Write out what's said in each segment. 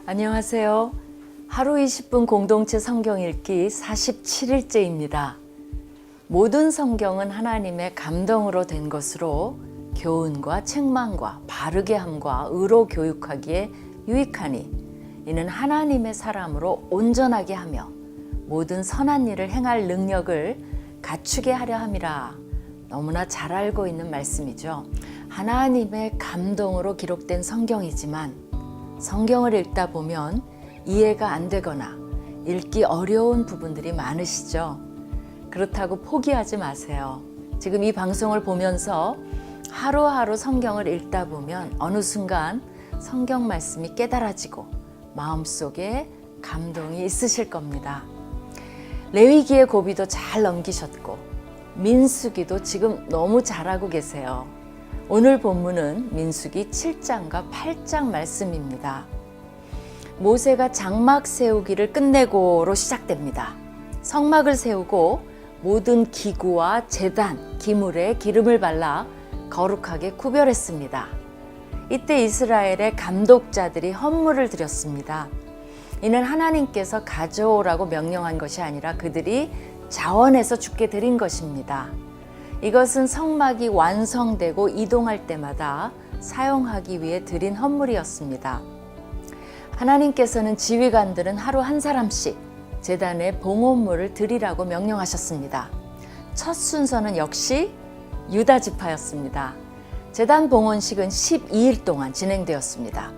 안녕하세요. 하루 20분 공동체 성경 읽기 47일째입니다. 모든 성경은 하나님의 감동으로 된 것으로 교훈과 책망과 바르게 함과 의로 교육하기에 유익하니 이는 하나님의 사람으로 온전하게 하며 모든 선한 일을 행할 능력을 갖추게 하려 함이라. 너무나 잘 알고 있는 말씀이죠. 하나님의 감동으로 기록된 성경이지만 성경을 읽다 보면 이해가 안 되거나 읽기 어려운 부분들이 많으시죠. 그렇다고 포기하지 마세요. 지금 이 방송을 보면서 하루하루 성경을 읽다 보면 어느 순간 성경 말씀이 깨달아지고 마음속에 감동이 있으실 겁니다. 레위기의 고비도 잘 넘기셨고 민수기도 지금 너무 잘하고 계세요. 오늘 본문은 민수기 7장과 8장 말씀입니다. 모세가 장막 세우기를 끝내고로 시작됩니다. 성막을 세우고 모든 기구와 제단, 기물에 기름을 발라 거룩하게 구별했습니다. 이때 이스라엘의 감독자들이 헌물을 드렸습니다. 이는 하나님께서 가져오라고 명령한 것이 아니라 그들이 자원해서 주께 드린 것입니다. 이것은 성막이 완성되고 이동할 때마다 사용하기 위해 드린 헌물이었습니다. 하나님께서는 지휘관들은 하루 한 사람씩 제단에 봉헌물을 드리라고 명령하셨습니다. 첫 순서는 역시 유다 지파였습니다. 제단 봉헌식은 12일 동안 진행되었습니다.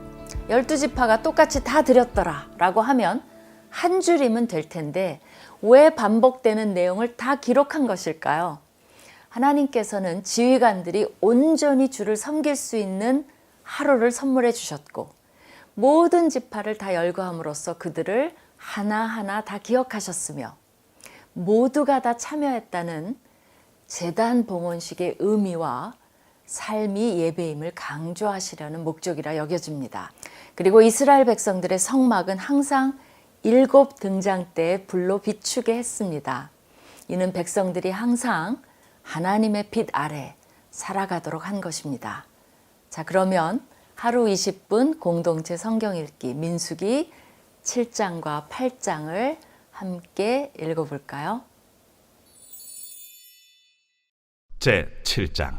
12지파가 똑같이 다 드렸더라 라고 하면 한 줄이면 될 텐데 왜 반복되는 내용을 다 기록한 것일까요? 하나님께서는 지휘관들이 온전히 주를 섬길 수 있는 하루를 선물해 주셨고 모든 지파를 다 열거함으로써 그들을 하나하나 다 기억하셨으며 모두가 다 참여했다는 제단 봉헌식의 의미와 삶이 예배임을 강조하시려는 목적이라 여겨집니다. 그리고 이스라엘 백성들의 성막은 항상 7 등장대에 불로 비추게 했습니다. 이는 백성들이 항상 하나님의 빛 아래 살아가도록 한 것입니다. 자, 그러면 하루 20분 공동체 성경 읽기 민수기 7장과 8장을 함께 읽어볼까요? 제 7장.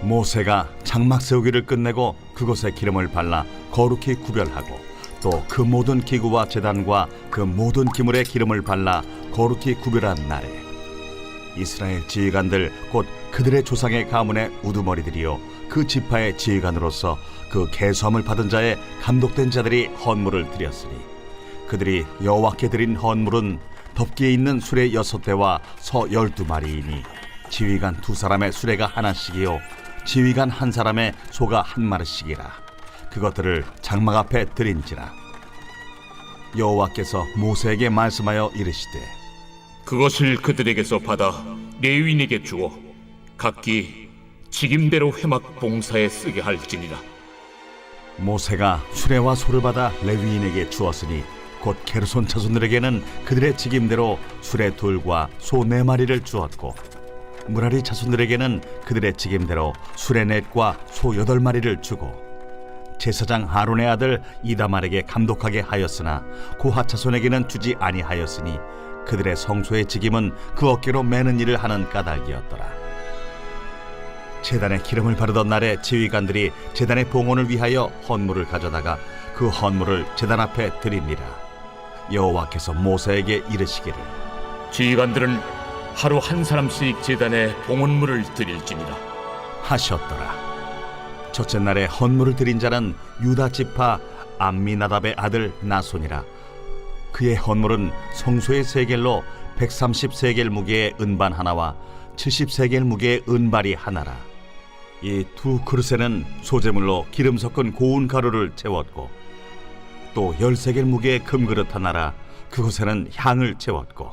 모세가 장막 세우기를 끝내고 그곳에 기름을 발라 거룩히 구별하고 또 그 모든 기구와 제단과 그 모든 기물에 기름을 발라 거룩히 구별한 날에 이스라엘 지휘관들 곧 그들의 조상의 가문의 우두머리들이요 그 지파의 지휘관으로서 그 계수함을 받은 자의 감독된 자들이 헌물을 드렸으니 그들이 여호와께 드린 헌물은 덮기에 있는 수레 6대와 서 12마리이니 지휘관 2사람의 수레가 하나씩이요 지휘관 1사람의 소가 1마리씩이라 그것들을 장막 앞에 드린지라. 여호와께서 모세에게 말씀하여 이르시되 그것을 그들에게서 받아 레위인에게 주어 각기 직임대로 회막 봉사에 쓰게 할지니라. 모세가 수레와 소를 받아 레위인에게 주었으니 곧 게르손 자손들에게는 그들의 직임대로 수레 2과 소 4마리를 주었고 무라리 자손들에게는 그들의 직임대로 수레 4과 소 8마리를 주고 제사장 아론의 아들 이다말에게 감독하게 하였으나 고핫 자손에게는 주지 아니하였으니 그들의 성소의 직임은 그 어깨로 매는 일을 하는 까닭이었더라. 제단에 기름을 바르던 날에 지휘관들이 제단의 봉헌을 위하여 헌물을 가져다가 그 헌물을 제단 앞에 드립니다. 여호와께서 모세에게 이르시기를 지휘관들은 하루 한 사람씩 제단에 봉헌물을 드릴지니라 하셨더라. 첫째 날에 헌물을 드린 자는 유다 지파 암미나답의 아들 나손이라. 그의 헌물은 성소의 세겔로 130세겔 무게의 은반 하나와 70세겔 무게의 은발이 하나라. 이 2 그릇에는 소재물로 기름 섞은 고운 가루를 채웠고 또 10세겔 무게의 금그릇 하나라. 그곳에는 향을 채웠고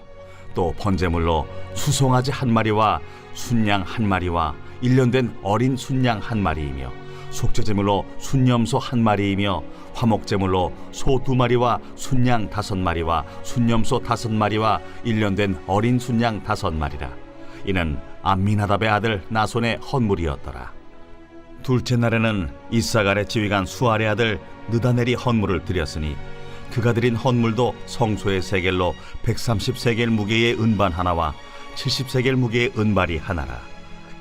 또 번제물로 수송아지 1마리와 순양 1마리와 1년 된 어린 순양 1마리이며 속죄제물로 순염소 1마리이며 화목제물로 소 2마리와 순양 5마리와 순염소 5마리와 1년 된 어린 순양 5마리라. 이는 암미나답의 아들 나손의 헌물이었더라. 둘째 날에는 이사갈의 지휘관 수알의 아들 느다넬이 헌물을 드렸으니 그가 드린 헌물도 성소의 세겔로 130세겔 무게의 은반 하나와 70세겔 무게의 은발이 하나라.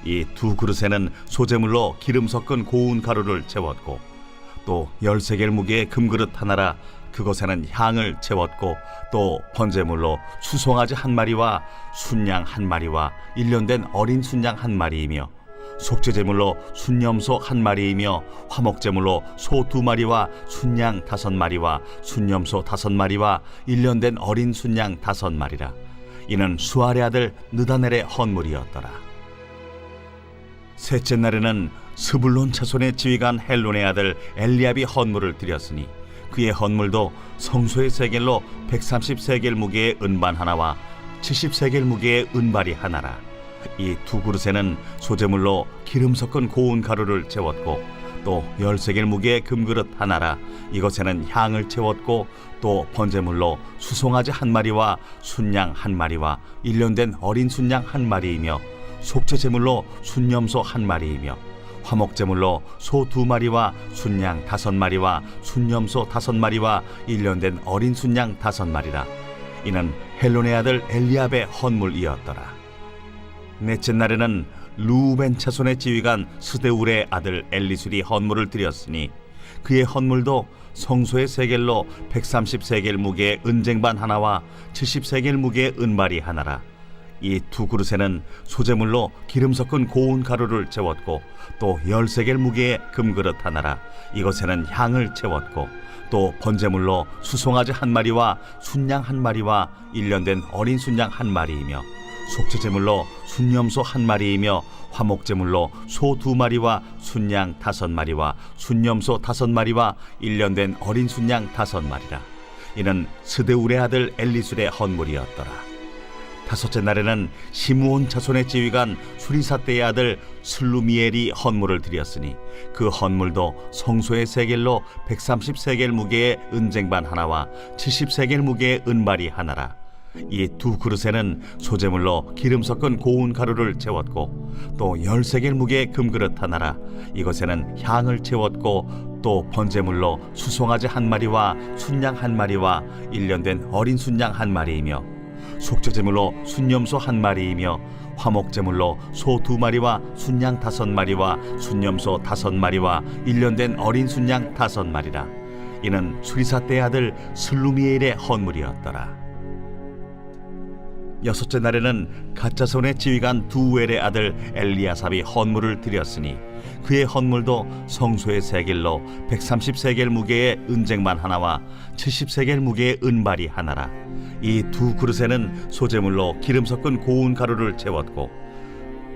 이 두 그릇에는 소재물로 기름 섞은 고운 가루를 채웠고 또 10세겔 무게의 금그릇 하나라. 그것에는 향을 채웠고 또 번제물로 수송아지 한 마리와 순양 한 마리와 1년 된 어린 순양 한 마리이며 속죄제물로 순염소 한 마리이며 화목제물로 소 2마리와 순양 5마리와 순염소 5마리와 1년 된 어린 순양 5마리라. 이는 수알의 아들 느다넬의 헌물이었더라. 셋째 날에는 스불론 차손의 지휘관 헬론의 아들 엘리압이 헌물을 드렸으니 그의 헌물도 성소의 세겔로 130세겔 무게의 은반 하나와 70세겔 무게의 은발이 하나라. 이 두 그릇에는 소재물로 기름 섞은 고운 가루를 채웠고 또 10세겔 무게의 금그릇 하나라. 이것에는 향을 채웠고 또 번제물로 수송아지 한 마리와 순양 한 마리와 1년 된 어린 순양 한 마리이며 속죄제물로 순염소 한 마리이며 화목제물로 소 2마리와 순양 5마리와 순염소 5마리와 1년 된 어린 순양 5마리라. 이는 헬론의 아들 엘리압의 헌물이었더라. 넷째 날에는 루벤 차손의 지휘관 스데울의 아들 엘리술이 헌물을 드렸으니 그의 헌물도 성소의 세겔로 130세겔 무게의 은쟁반 하나와 70세겔 무게의 은발이 하나라. 이 두 그릇에는 소재물로 기름 섞은 고운 가루를 채웠고 또 10세겔 무게의 금그릇 하나라. 이것에는 향을 채웠고 또 번제물로 수송아지 한 마리와 순양 한 마리와 1년 된 어린 순양 한 마리이며 속죄제물로 순염소 한 마리이며 화목제물로 소 2마리와 순양 5마리와 순염소 5마리와 1년 된 어린 순양 5마리라. 이는 스데울의 아들 엘리술의 헌물이었더라. 다섯째 날에는 시므온 차손의 지휘관 수리사떼의 아들 슬루미엘이 헌물을 드렸으니 그 헌물도 성소의 세겔로 130세겔 무게의 은쟁반 하나와 70세겔 무게의 은발이 하나라. 이 두 그릇에는 소재물로 기름 섞은 고운 가루를 채웠고 또 10세겔 무게의 금그릇 하나라. 이것에는 향을 채웠고 또 번제물로 수송아지 한 마리와 순양 한 마리와 1년 된 어린 순양 한 마리이며 속죄제물로 순염소 한 마리이며 화목제물로 소 2마리와 순양 5마리와 순염소 5마리와 1년 된 어린 순양 5마리라. 이는 수리사떼의 아들 슬루미엘의 헌물이었더라. 여섯째 날에는 갓자손의 지휘관 두엘의 아들 엘리아삽이 헌물을 드렸으니 그의 헌물도 성소의 세겔로 130세겔 무게의 은쟁반 하나와 70세겔 무게의 은발이 하나라. 이 두 그릇에는 소재물로 기름 섞은 고운 가루를 채웠고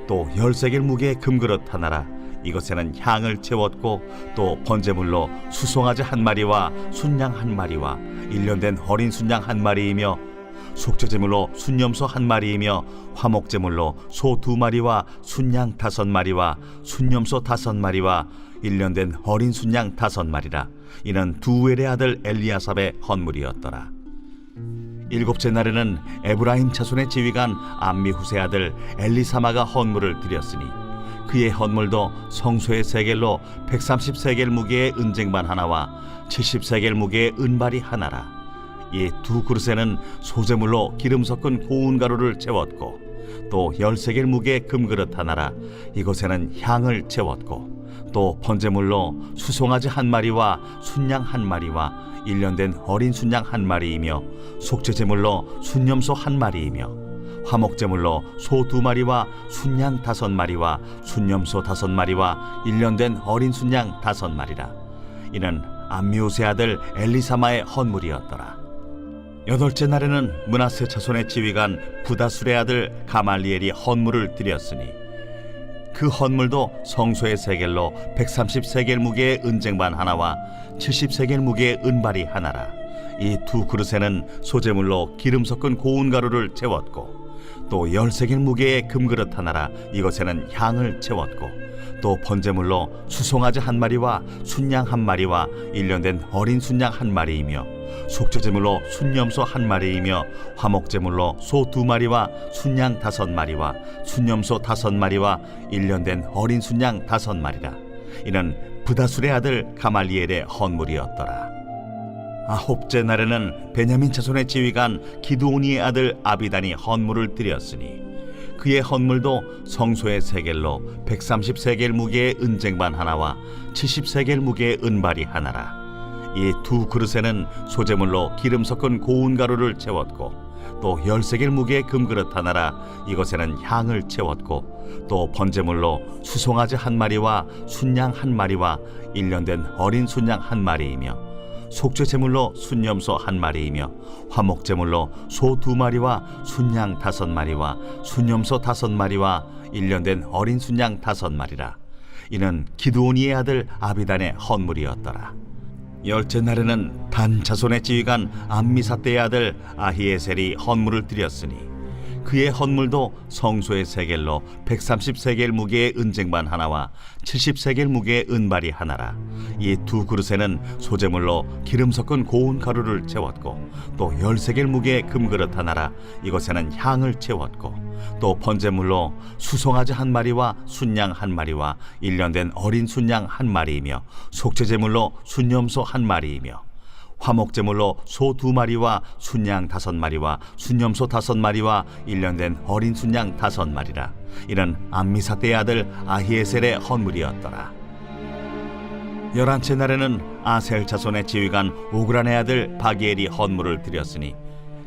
또 10세겔 무게의 금그릇 하나라. 이것에는 향을 채웠고 또 번제물로 수송아지 한 마리와 순양 한 마리와 1년 된 어린 순양 한 마리이며 속죄제물로 순염소 한 마리이며 화목제물로 소 2마리와 순양 5마리와 순염소 5마리와 1년 된 어린 순양 5마리라. 이는 두엘의 아들 엘리아삽의 헌물이었더라. 일곱째 날에는 에브라임 차손의 지휘관 암미후스의 아들 엘리사마가 헌물을 드렸으니 그의 헌물도 성소의 세겔로 130세겔 무게의 은쟁반 하나와 70세겔 무게의 은발이 하나라. 이 두 그릇에는 소재물로 기름 섞은 고운 가루를 채웠고 또 10세겔 무게의 금그릇 하나라. 이것에는 향을 채웠고 또 번제물로 수송아지 한 마리와 순양 한 마리와 1년 된 어린 순양 한 마리이며 속죄제물로 순염소 한 마리이며 화목제물로 소 2마리와 순양 5마리와 순염소 5마리와 1년 된 어린 순양 5마리라. 이는 암미우스의 아들 엘리사마의 헌물이었더라. 여덟째 날에는 므낫세 차손의 지휘관 부다술의 아들 가말리엘이 헌물을 드렸으니 그 헌물도 성소의 세겔로 130세겔 무게의 은쟁반 하나와 70세겔 무게의 은발이 하나라. 이 두 그릇에는 소재물로 기름 섞은 고운 가루를 채웠고 또 10세겔 무게의 금그릇 하나라. 이것에는 향을 채웠고 또 번제물로 수송아지 한 마리와 순양 한 마리와 1년 된 어린 순양 한 마리이며 속죄제물로 순염소 한 마리이며 화목제물로 소 2마리와 순양 5마리와 순염소 5마리와 1년 된 어린 순양 5마리라. 이는 브다술의 아들 가말리엘의 헌물이었더라. 아홉째 날에는 베냐민 자손의 지휘관 기드오니의 아들 아비단이 헌물을 드렸으니 그의 헌물도 성소의 세겔로 130세겔 무게의 은쟁반 하나와 70세겔 무게의 은발이 하나라. 이 두 그릇에는 소재물로 기름 섞은 고운 가루를 채웠고 또 10세겔 무게의 금그릇 하나라. 이것에는 향을 채웠고 또 번제물로 수송아지 한 마리와 순양 한 마리와 1년 된 어린 순양 한 마리이며 속죄 제물로 순염소 한 마리이며 화목 제물로 소 2마리와 순양 5마리와 순염소 5마리와 1년 된 어린 순양 5마리라. 이는 기드오니의 아들 아비단의 헌물이었더라. 열째 날에는 단 자손의 지휘관 암미사대의 아들 아히에셀이 헌물을 드렸으니 그의 헌물도 성소의 세겔로 130세겔 무게의 은쟁반 하나와 70세겔 무게의 은발이 하나라. 이 두 그릇에는 소재물로 기름 섞은 고운 가루를 채웠고 또 10세겔 무게의 금그릇 하나라. 이것에는 향을 채웠고 또 번제물로 수송아지 한 마리와 순양 한 마리와 1년 된 어린 순양 한 마리이며 속죄제물로 순염소 한 마리이며 화목제물로 소 2마리와 순양 5마리와 순염소 5마리와 1년 된 어린 순양 5마리라. 이는 암미사대의 아들 아히에셀의 헌물이었더라. 11째 날에는 아셀 자손의 지휘관 오그란의 아들 바기엘이 헌물을 드렸으니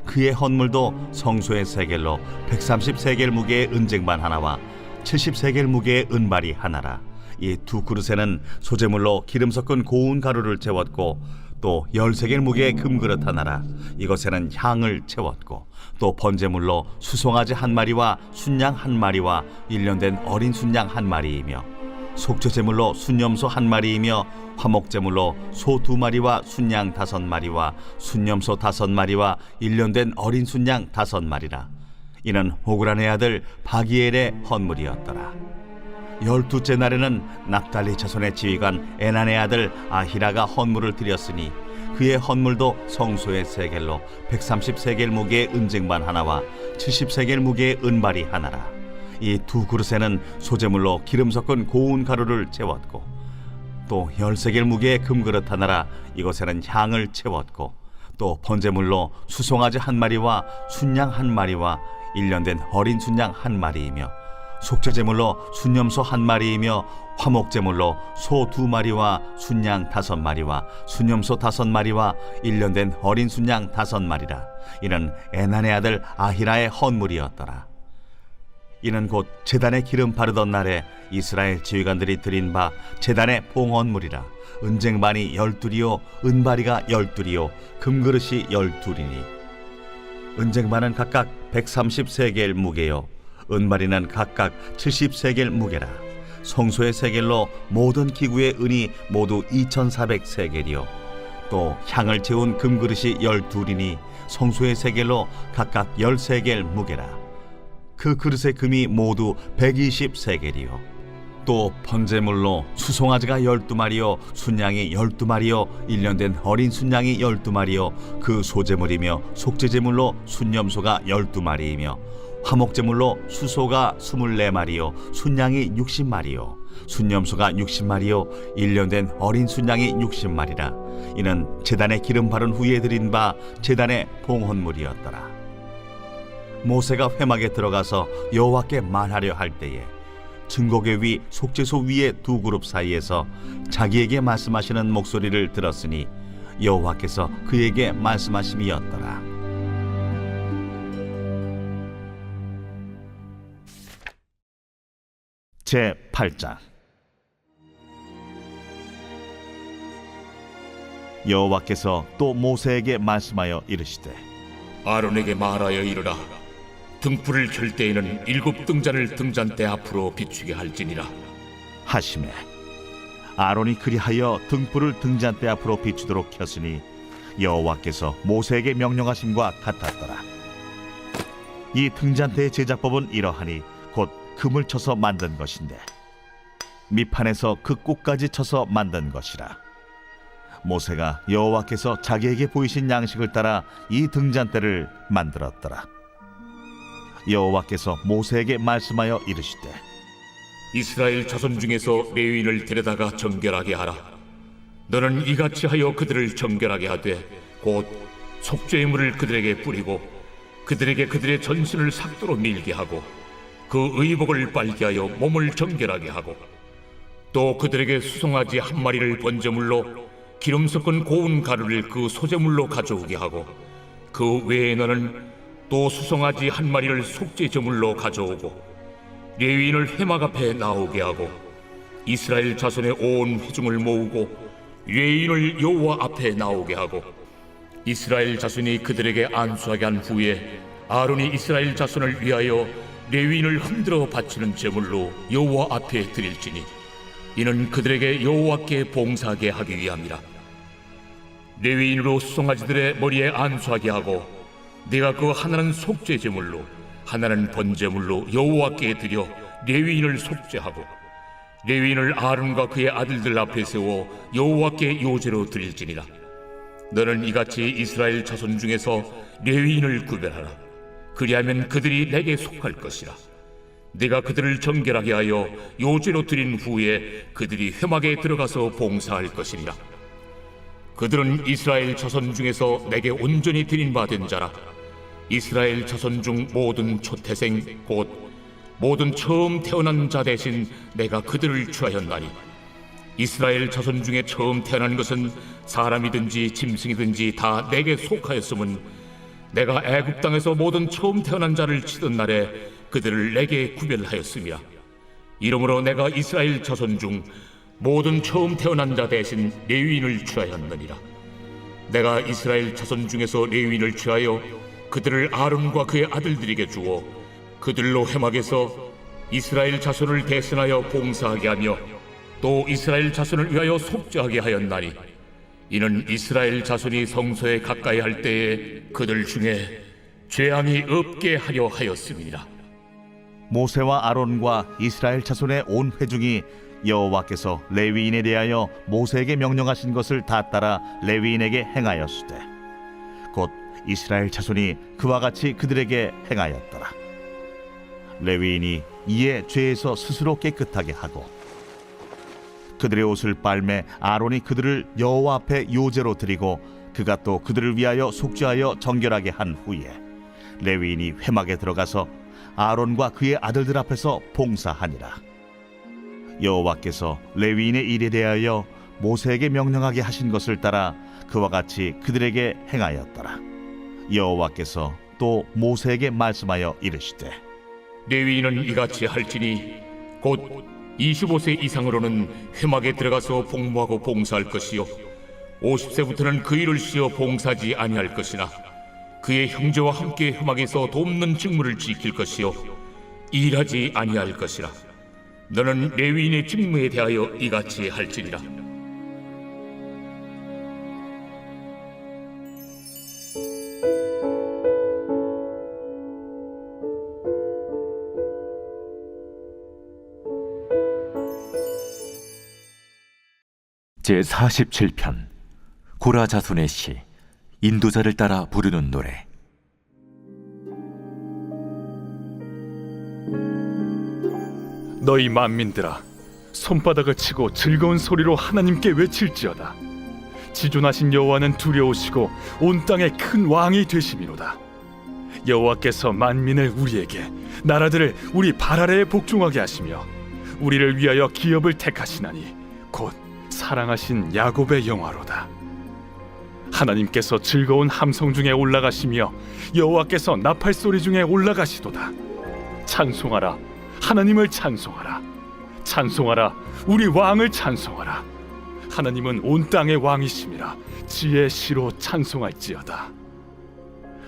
그의 헌물도 성소의 세겔로 130세겔 무게의 은쟁반 하나와 70세겔 무게의 은발이 하나라. 이 두 그릇에는 소재물로 기름 섞은 고운 가루를 채웠고 또 10세겔 무게의 금그릇 하나라. 이것에는 향을 채웠고 또 번제물로 수송아지 한 마리와 순양 한 마리와 1년 된 어린 순양 한 마리이며 속죄제물로 순염소 한 마리이며 화목제물로 소 2마리와 순양 5마리와 순염소 5마리와 1년 된 어린 순양 5마리라. 이는 오그란의 아들 바기엘의 헌물이었더라. 12째 날에는 납달리 자손의 지휘관 에난의 아들 아히라가 헌물을 드렸으니 그의 헌물도 성소의 세겔로 130세겔 무게의 은쟁반 하나와 70세겔 무게의 은발이 하나라. 이 두 그릇에는 소재물로 기름 섞은 고운 가루를 채웠고 또 10세겔 무게의 금그릇 하나라. 이것에는 향을 채웠고 또 번제물로 수송아지 한 마리와 순양 한 마리와 1년 된 어린 순양 한 마리이며 속죄제물로 순염소 한 마리이며 화목제물로 소 2마리와 순양 5마리와 순염소 5마리와 1년 된 어린 순양 5마리라. 이는 에난의 아들 아히라의 헌물이었더라. 이는 곧 제단에 기름 바르던 날에 이스라엘 지휘관들이 드린 바 제단의 봉헌물이라. 은쟁반이 12이요 은바리가 12이요 금그릇이 12이니 은쟁반은 각각 130세겔 무게요 은바리는 각각 70세겔 무게라. 성소의 세겔로 모든 기구의 은이 모두 2400세겔이요 또 향을 채운 금그릇이 12이니 성소의 세겔로 각각 10세겔 무게라. 그 그릇의 금이 모두 120세겔이요 또 번제물로 수송아지가 12마리요 순양이 12마리요 1년 된 어린 순양이 12마리요 그 소제물이며 속죄제물로 순염소가 12마리이며 화목제물로 수소가 24마리요 순양이 60마리요 순염소가 60마리요 1년 된 어린 순양이 60마리라. 이는 제단에 기름 바른 후에 드린 바 제단의 봉헌물이었더라. 모세가 회막에 들어가서 여호와께 말하려 할 때에 증거궤 위 속죄소 위의 두 그룹 사이에서 자기에게 말씀하시는 목소리를 들었으니 여호와께서 그에게 말씀하심이었더라. 제8장 여호와께서 또 모세에게 말씀하여 이르시되 아론에게 말하여 이르라. 등불을 켤 때에는 7 등잔을 등잔대 앞으로 비추게 할지니라 하시매 아론이 그리하여 등불을 등잔대 앞으로 비추도록 켰으니 여호와께서 모세에게 명령하심과 같았더라. 이 등잔대의 제작법은 이러하니 곧 금을 쳐서 만든 것인데 밑판에서 그 꼭까지 쳐서 만든 것이라. 모세가 여호와께서 자기에게 보이신 양식을 따라 이 등잔대를 만들었더라. 여호와께서 모세에게 말씀하여 이르시되 이스라엘 자손 중에서 레위인을 데려다가 정결하게 하라. 너는 이같이 하여 그들을 정결하게 하되 곧 속죄의 물을 그들에게 뿌리고 그들에게 그들의 전신을 삭도로 밀게 하고 그 의복을 빨게 하여 몸을 정결하게 하고 또 그들에게 수송아지 한 마리를 번제물로 기름 섞은 고운 가루를 그 소제물로 가져오게 하고 그 외에 너는 또 수송아지 한 마리를 속죄 제물로 가져오고 레위인을 회막 앞에 나오게 하고 이스라엘 자손의 온 회중을 모으고 레위인을 여호와 앞에 나오게 하고 이스라엘 자손이 그들에게 안수하게 한 후에 아론이 이스라엘 자손을 위하여 레위인을 흔들어 바치는 제물로 여호와 앞에 드릴지니 이는 그들에게 여호와께 봉사하게 하기 위함이라. 레위인으로 수송아지들의 머리에 안수하게 하고 네가 그 하나는 속죄 제물로 하나는 번제물로 여호와께 드려 레위인을 속죄하고 레위인을 아론과 그의 아들들 앞에 세워 여호와께 요제로 드릴지니라. 너는 이같이 이스라엘 자손 중에서 레위인을 구별하라. 그리하면 그들이 내게 속할 것이라. 네가 그들을 정결하게 하여 요제로 드린 후에 그들이 회막에 들어가서 봉사할 것이니라. 그들은 이스라엘 자손 중에서 내게 온전히 드린 바 된 자라. 이스라엘 자손 중 모든 초태생 곧 모든 처음 태어난 자 대신 내가 그들을 취하였나니 이스라엘 자손 중에 처음 태어난 것은 사람이든지 짐승이든지 다 내게 속하였음은 내가 애굽 땅에서 모든 처음 태어난 자를 치던 날에 그들을 내게 구별하였음이라. 이러므로 내가 이스라엘 자손 중 모든 처음 태어난 자 대신 레위인을 취하였느니라. 내가 이스라엘 자손 중에서 레위인을 취하여 그들을 아론과 그의 아들들에게 주어 그들로 회막에서 이스라엘 자손을 대신하여 봉사하게 하며 또 이스라엘 자손을 위하여 속죄하게 하였나니 이는 이스라엘 자손이 성소에 가까이 할 때에 그들 중에 죄악이 없게 하려 하였음이니라. 모세와 아론과 이스라엘 자손의 온 회중이 여호와께서 레위인에 대하여 모세에게 명령하신 것을 다 따라 레위인에게 행하였으되 곧 이스라엘 자손이 그와 같이 그들에게 행하였더라. 레위인이 이에 죄에서 스스로 깨끗하게 하고 그들의 옷을 빨매 아론이 그들을 여호와 앞에 요제로 드리고 그가 또 그들을 위하여 속죄하여 정결하게 한 후에 레위인이 회막에 들어가서 아론과 그의 아들들 앞에서 봉사하니라. 여호와께서 레위인의 일에 대하여 모세에게 명령하게 하신 것을 따라 그와 같이 그들에게 행하였더라. 여호와께서 또 모세에게 말씀하여 이르시되 레위인은 이같이 할지니 곧 25세 이상으로는 회막에 들어가서 복무하고 봉사할 것이요 50세부터는 그 일을 쉬어 봉사하지 아니할 것이나 그의 형제와 함께 회막에서 돕는 직무를 지킬 것이요 일하지 아니할 것이라. 너는 레위인의 직무에 대하여 이같이 할지니라. 제47편 고라 자손의 시 인도자를 따라 부르는 노래. 너희 만민들아, 손바닥을 치고 즐거운 소리로 하나님께 외칠지어다. 지존하신 여호와는 두려우시고 온 땅의 큰 왕이 되심이로다. 여호와께서 만민을 우리에게, 나라들을 우리 발 아래에 복종하게 하시며 우리를 위하여 기업을 택하시나니 곧 사랑하신 야곱의 영화로다. 하나님께서 즐거운 함성 중에 올라가시며 여호와께서 나팔 소리 중에 올라가시도다. 찬송하라, 하나님을 찬송하라. 찬송하라, 우리 왕을 찬송하라. 하나님은 온 땅의 왕이심이라. 지혜의 시로 찬송할지어다.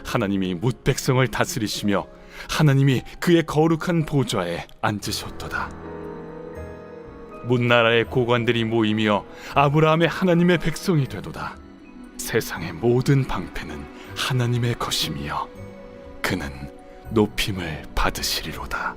하나님이 뭇 백성을 다스리시며 하나님이 그의 거룩한 보좌에 앉으셨도다. 문나라의 고관들이 모이며 아브라함의 하나님의 백성이 되도다. 세상의 모든 방패는 하나님의 것이며 그는 높임을 받으시리로다.